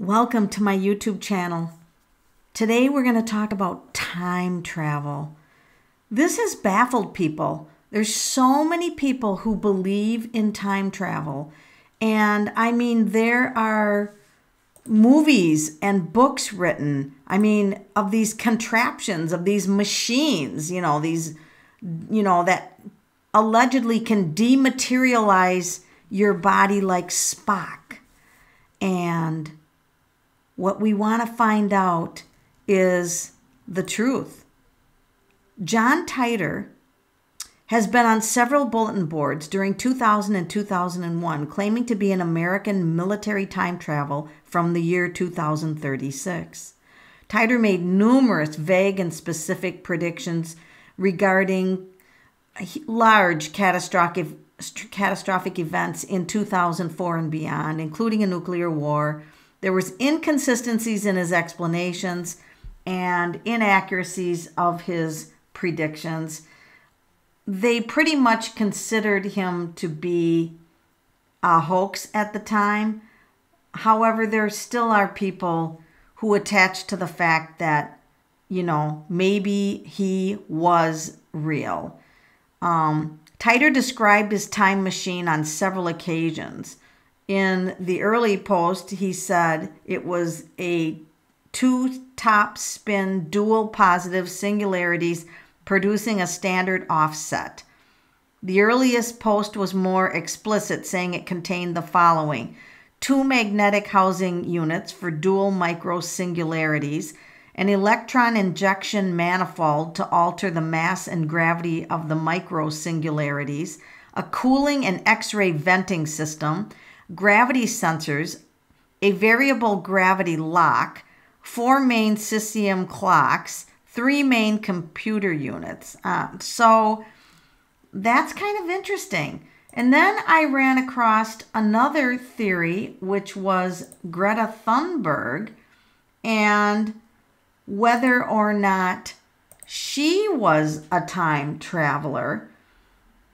Welcome to my YouTube channel. Today we're going to talk about time travel. This has baffled people. There's so many people who believe in time travel. And I mean, there are movies and books written, of these contraptions, of these machines, that allegedly can dematerialize your body like Spock. And what we want to find out is the truth. John Titor has been on several bulletin boards during 2000 and 2001, claiming to be an American military time travel from the year 2036. Titor made numerous vague and specific predictions regarding large catastrophic events in 2004 and beyond, including a nuclear war. There was inconsistencies in his explanations and inaccuracies of his predictions. They pretty much considered him to be a hoax at the time. However, there still are people who attach to the fact that, maybe he was real. Titor described his time machine on several occasions. In the early post, he said it was a two-top spin dual positive singularities producing a standard offset. The earliest post was more explicit, saying it contained the following: 2 magnetic housing units for dual micro singularities, an electron injection manifold to alter the mass and gravity of the micro singularities, a cooling and X-ray venting system, gravity sensors, a variable gravity lock, 4 main cesium clocks, 3 main computer units. So that's kind of interesting. And then I ran across another theory, which was Greta Thunberg, and whether or not she was a time traveler.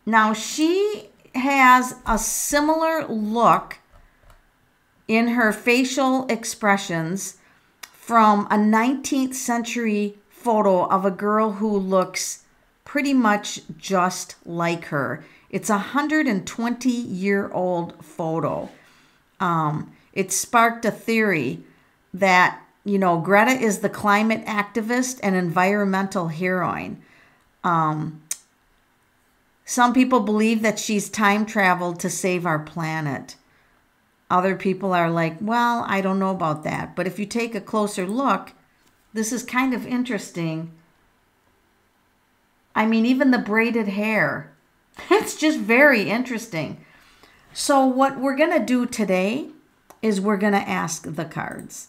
Now, she has a similar look in her facial expressions from a 19th century photo of a girl who looks pretty much just like her. It's a 120-year-old photo. It sparked a theory that, Greta is the climate activist and environmental heroine. Some people believe that she's time traveled to save our planet. Other people are like, well, I don't know about that. But if you take a closer look, this is kind of interesting. Even the braided hair. It's just very interesting. So what we're going to do today is we're going to ask the cards.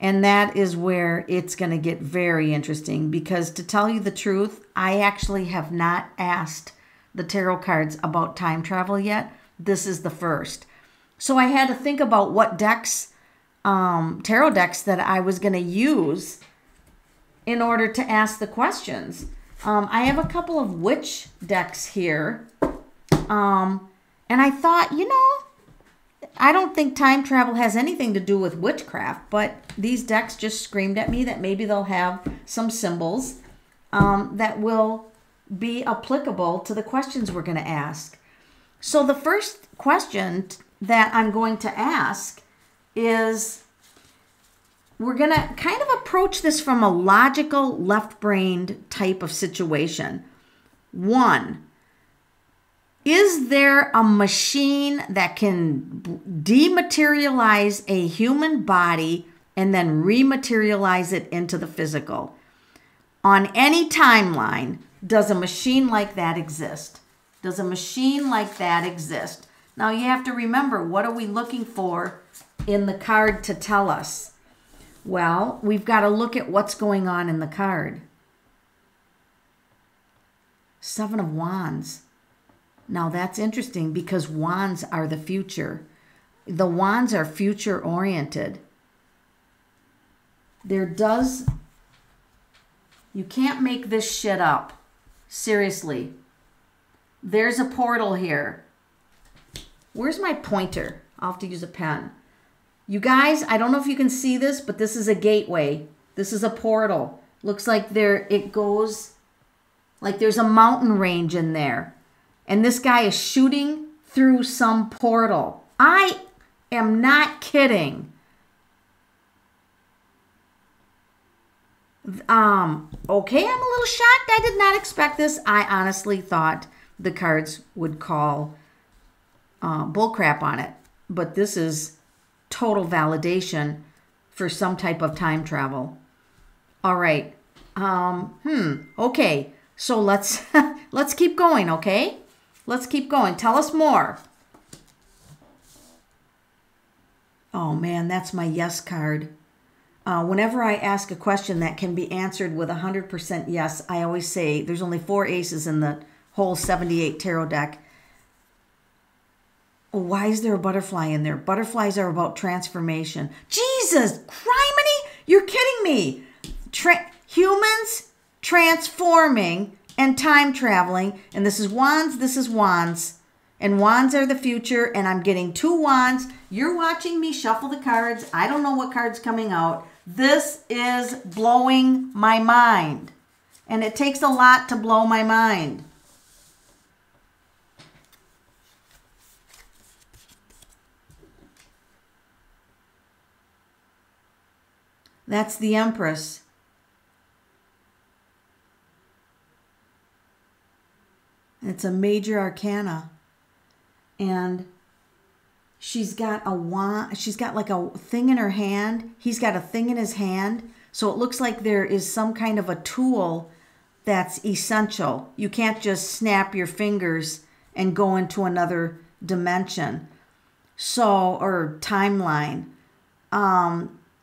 And that is where it's going to get very interesting, because to tell you the truth, I actually have not asked the tarot cards about time travel yet. This is the first. So I had to think about what decks, tarot decks that I was going to use in order to ask the questions. I have a couple of witch decks here. And I thought, I don't think time travel has anything to do with witchcraft, but these decks just screamed at me that maybe they'll have some symbols that will be applicable to the questions we're going to ask. So the first question that I'm going to ask is, we're going to kind of approach this from a logical, left-brained type of situation. 1, is there a machine that can dematerialize a human body and then rematerialize it into the physical? On any timeline, does a machine like that exist? Does a machine like that exist? Now you have to remember, what are we looking for in the card to tell us? Well, we've got to look at what's going on in the card. 7 of Wands. Now that's interesting, because wands are the future. The wands are future oriented. You can't make this shit up. Seriously. There's a portal here. Where's my pointer? I'll have to use a pen. You guys, I don't know if you can see this, but this is a gateway. This is a portal. Looks like it goes, like there's a mountain range in there. And this guy is shooting through some portal. I am not kidding. Okay, I'm a little shocked. I did not expect this. I honestly thought the cards would call bullcrap on it. But this is total validation for some type of time travel. All right. Okay. So let's let's keep going, okay? Let's keep going. Tell us more. Oh man, that's my yes card. Whenever I ask a question that can be answered with 100% yes, I always say there's only 4 aces in the whole 78 tarot deck. Why is there a butterfly in there? Butterflies are about transformation. Jesus, criminy! You're kidding me. Humans transforming and time traveling. And this is wands, this is wands. And wands are the future. And I'm getting 2 wands. You're watching me shuffle the cards. I don't know what card's coming out. This is blowing my mind. And it takes a lot to blow my mind. That's the Empress. It's a major arcana. And she's got a wand. She's got like a thing in her hand. He's got a thing in his hand. So it looks like there is some kind of a tool that's essential. You can't just snap your fingers and go into another dimension. So, or timeline.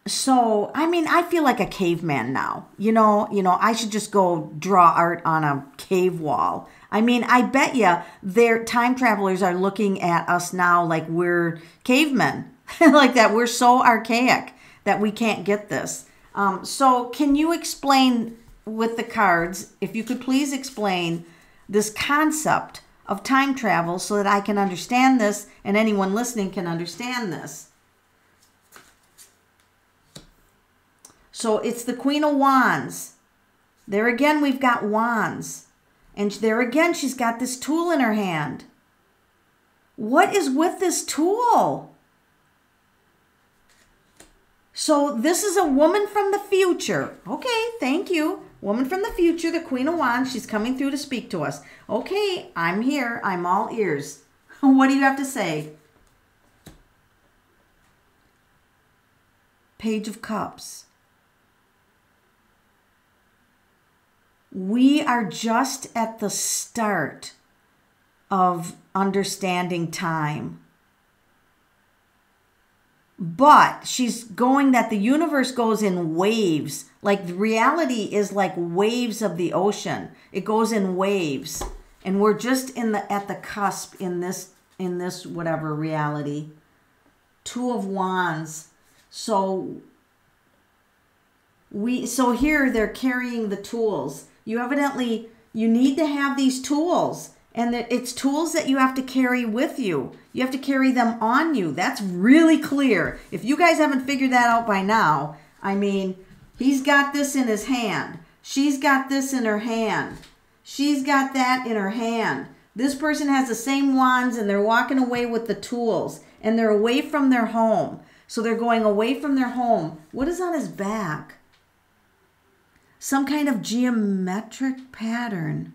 So, I mean, I feel like a caveman now. You know, I should just go draw art on a cave wall. I mean, I bet you their time travelers are looking at us now like we're cavemen, like that we're so archaic that we can't get this. So can you explain with the cards, if you could please explain this concept of time travel so that I can understand this and anyone listening can understand this? So it's the Queen of Wands. There again, we've got wands. And there again, she's got this tool in her hand. What is with this tool? So this is a woman from the future. Okay, thank you. Woman from the future, the Queen of Wands. She's coming through to speak to us. Okay, I'm here. I'm all ears. What do you have to say? Page of Cups. We are just at the start of understanding time. But she's going that the universe goes in waves. Like reality is like waves of the ocean. It goes in waves. And we're just at the cusp in this whatever reality. 2 of Wands. So here they're carrying the tools. You need to have these tools. And it's tools that you have to carry with you. You have to carry them on you. That's really clear. If you guys haven't figured that out by now, I mean, he's got this in his hand. She's got this in her hand. She's got that in her hand. This person has the same wands and they're walking away with the tools. And they're away from their home. So they're going away from their home. What is on his back? Some kind of geometric pattern.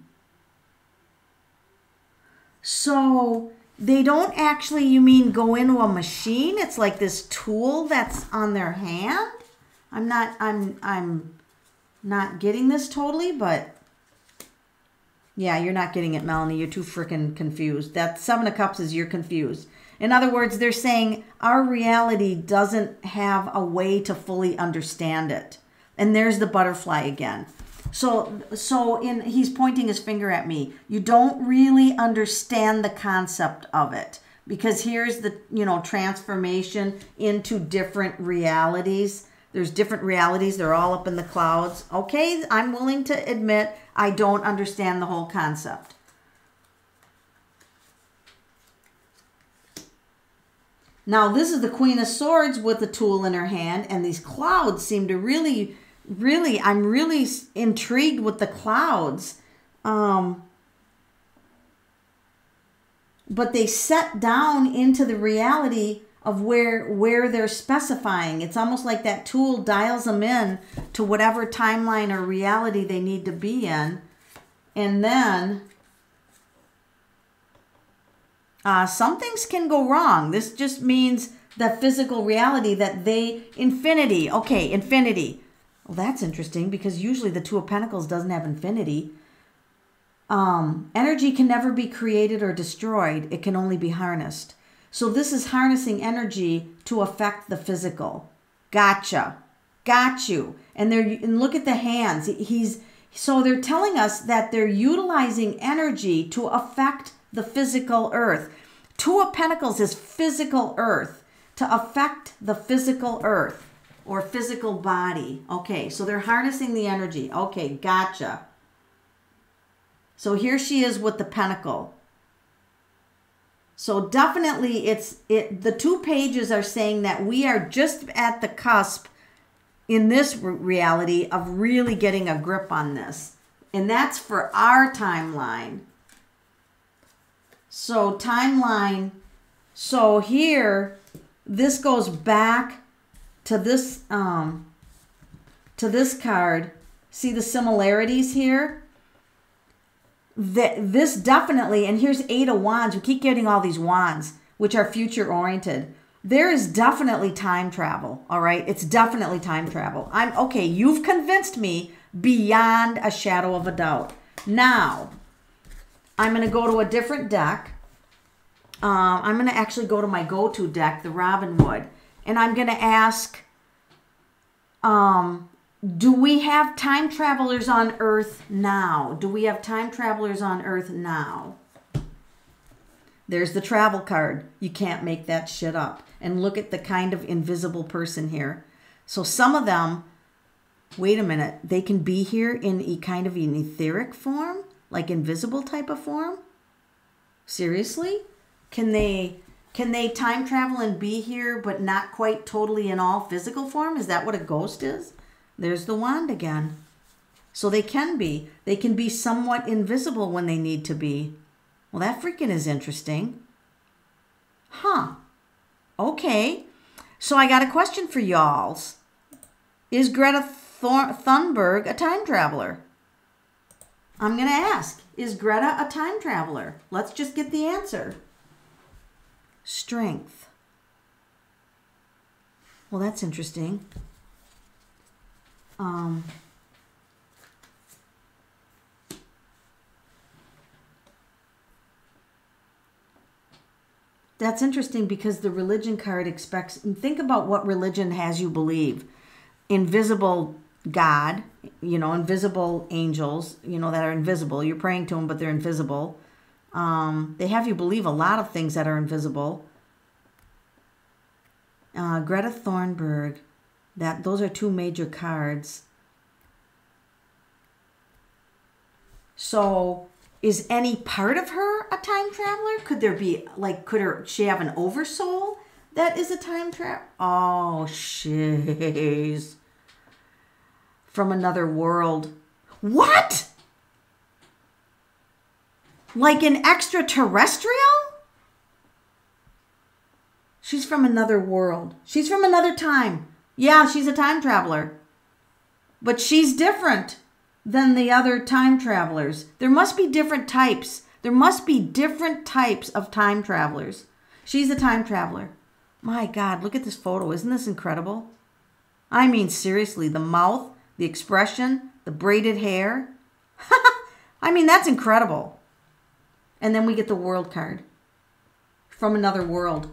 So they don't actually, you mean go into a machine? It's like this tool that's on their hand? I'm not getting this totally, but yeah, you're not getting it, Melanie. You're too freaking confused. That 7 of Cups is you're confused. In other words, they're saying our reality doesn't have a way to fully understand it. And there's the butterfly again. So he's pointing his finger at me. You don't really understand the concept of it because here's the, transformation into different realities. There's different realities. They're all up in the clouds. Okay, I'm willing to admit I don't understand the whole concept. Now, this is the Queen of Swords with the tool in her hand, and these clouds seem to really, I'm really intrigued with the clouds. But they set down into the reality of where they're specifying. It's almost like that tool dials them in to whatever timeline or reality they need to be in. And then some things can go wrong. This just means the physical reality that infinity. Okay, infinity. Well, that's interesting because usually the Two of Pentacles doesn't have infinity. Energy can never be created or destroyed. It can only be harnessed. So this is harnessing energy to affect the physical. Gotcha. Got you. And look at the hands. So they're telling us that they're utilizing energy to affect the physical earth. Two of Pentacles is physical earth, to affect the physical earth or physical body. Okay, so they're harnessing the energy. Okay, gotcha. So here she is with the pentacle. So definitely the 2 pages are saying that we are just at the cusp in this reality of really getting a grip on this. And that's for our timeline. So timeline, so here, this goes back to this card. See the similarities here? This definitely, and here's 8 of Wands. We keep getting all these wands, which are future oriented. There is definitely time travel, all right? It's definitely time travel. Okay, you've convinced me beyond a shadow of a doubt. Now, I'm going to go to a different deck. I'm going to actually go to my go-to deck, the Robin Wood, and I'm going to ask, do we have time travelers on Earth now? Do we have time travelers on Earth now? There's the travel card. You can't make that shit up. And look at the kind of invisible person here. So some of them, wait a minute, they can be here in a kind of an etheric form, like invisible type of form? Seriously? Can they time travel and be here but not quite totally in all physical form? Is that what a ghost is? There's the wand again. So they can be. They can be somewhat invisible when they need to be. Well, that freaking is interesting. Huh. Okay. So I got a question for y'all. Is Greta Thunberg a time traveler? I'm going to ask. Is Greta a time traveler? Let's just get the answer. Strength. Well, that's interesting. That's interesting because the religion card expects, and think about what religion has you believe. Invisible God, invisible angels, that are invisible. You're praying to them, but they're invisible. They have you believe a lot of things that are invisible. Greta Thunberg, those are 2 major cards. So is any part of her a time traveler? Could there be, she have an oversoul that is a time travel? Oh, shiz. From another world. What? Like an extraterrestrial? She's from another world. She's from another time. Yeah, she's a time traveler. But she's different than the other time travelers. There must be different types. There must be different types of time travelers. She's a time traveler. My God, look at this photo. Isn't this incredible? I mean, seriously, the mouth, the expression, the braided hair. I mean, that's incredible. And then we get the world card. From another world.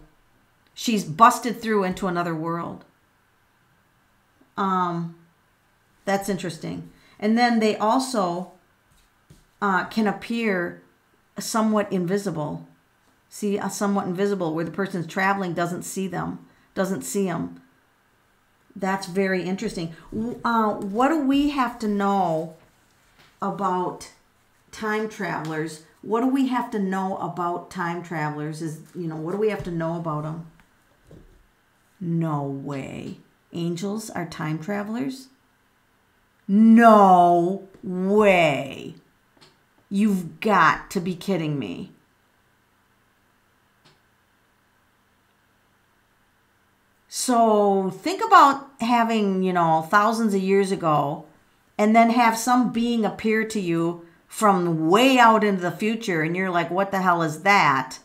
She's busted through into another world. That's interesting. And then they also can appear somewhat invisible. See, somewhat invisible, where the person's traveling doesn't see them, doesn't see them. That's very interesting. What do we have to know about time travelers? What do we have to know about time travelers? What do we have to know about them? No way. Angels are time travelers? No way. You've got to be kidding me. So think about having, thousands of years ago, and then have some being appear to you from way out into the future, and you're like, what the hell is that?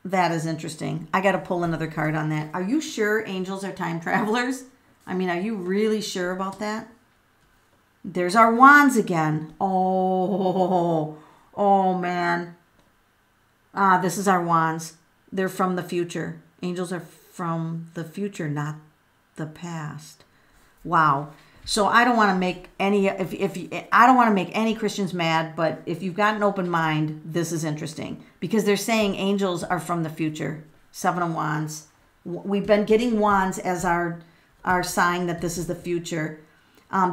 That is interesting. I got to pull another card on that. Are you sure angels are time travelers? I mean, are you really sure about that? There's our wands again. Oh man. This is our wands. They're from the future. Angels are from the future, not the past. Wow. So I don't want to make any I don't want to make any Christians mad, but if you've got an open mind, this is interesting because they're saying angels are from the future. 7 of Wands. We've been getting wands as our sign that this is the future.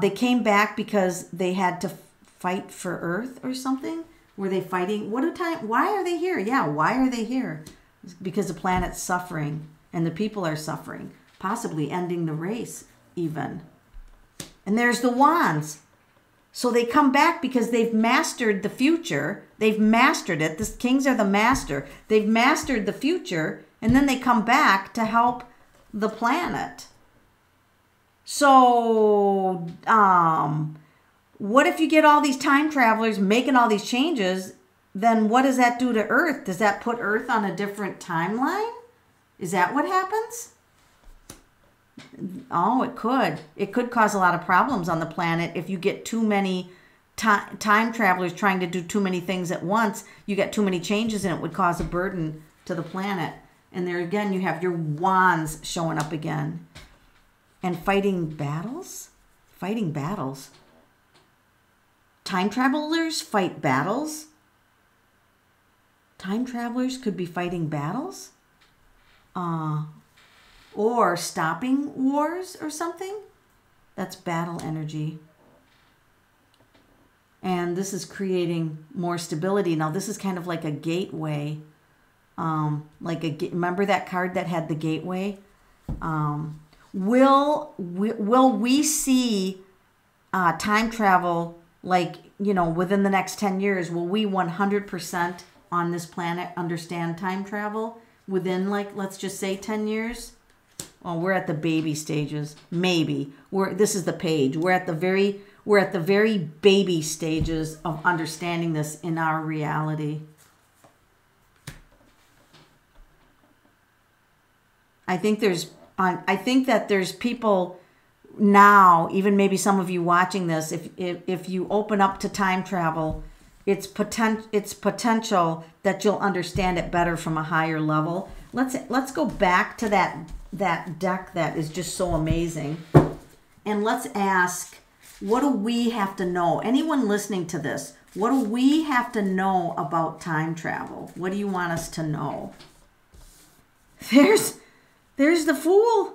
They came back because they had to fight for Earth or something. Were they fighting? Why are they here? Yeah, why are they here? Because the planet's suffering and the people are suffering, possibly ending the race even. And there's the wands. So they come back because they've mastered the future. They've mastered it. The kings are the master. They've mastered the future, and then they come back to help the planet. So, what if you get all these time travelers making all these changes? Then what does that do to Earth? Does that put Earth on a different timeline? Is that what happens? Oh, it could. It could cause a lot of problems on the planet if you get too many time travelers trying to do too many things at once. You get too many changes and it would cause a burden to the planet. And there again, you have your wands showing up again. And fighting battles? Fighting battles. Time travelers fight battles? Time travelers could be fighting battles? Or stopping wars or something. That's battle energy. And this is creating more stability. Now, this is kind of like a gateway. Remember that card that had the gateway? Will we see time travel within the next 10 years? Will we 100% on this planet understand time travel within let's just say 10 years? Well, we're at the baby stages. Maybe. This is the page. We're at the very baby stages of understanding this in our reality. I think that there's people now, even maybe some of you watching this, if you open up to time travel, it's potential that you'll understand it better from a higher level. Let's go back to that deck that is just so amazing. And let's ask, what do we have to know? Anyone listening to this, what do we have to know about time travel? What do you want us to know? There's the Fool.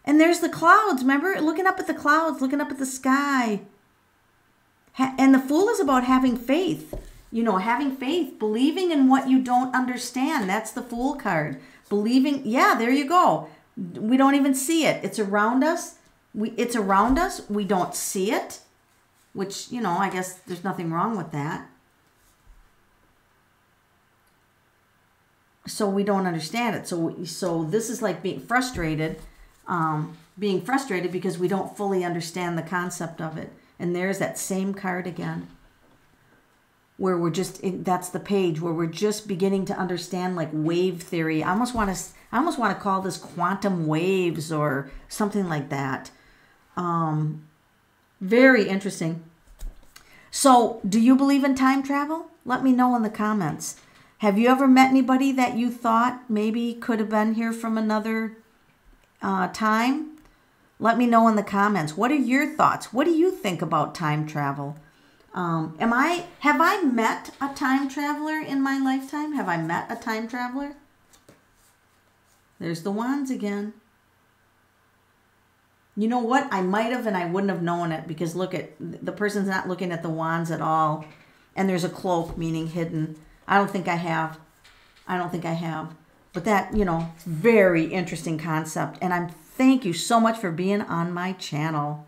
And there's the clouds. Remember? Looking up at the clouds, looking up at the sky. And the Fool is about having faith. Having faith, believing in what you don't understand. That's the Fool card. Believing, yeah, there you go. We don't even see it. It's around us. It's around us. We don't see it, which, I guess there's nothing wrong with that. So we don't understand it. So this is like being frustrated because we don't fully understand the concept of it. And there's that same card again, where that's the page where we're just beginning to understand wave theory. I almost want to call this quantum waves or something like that. Very interesting. So, do you believe in time travel? Let me know in the comments. Have you ever met anybody that you thought maybe could have been here from another time? Let me know in the comments. What are your thoughts? What do you think about time travel? Have I met a time traveler in my lifetime? Have I met a time traveler? There's the wands again. You know what? I might have and I wouldn't have known it because look at the person's not looking at the wands at all. And there's a cloak, meaning hidden. I don't think I have. I don't think I have. But that, very interesting concept. And thank you so much for being on my channel.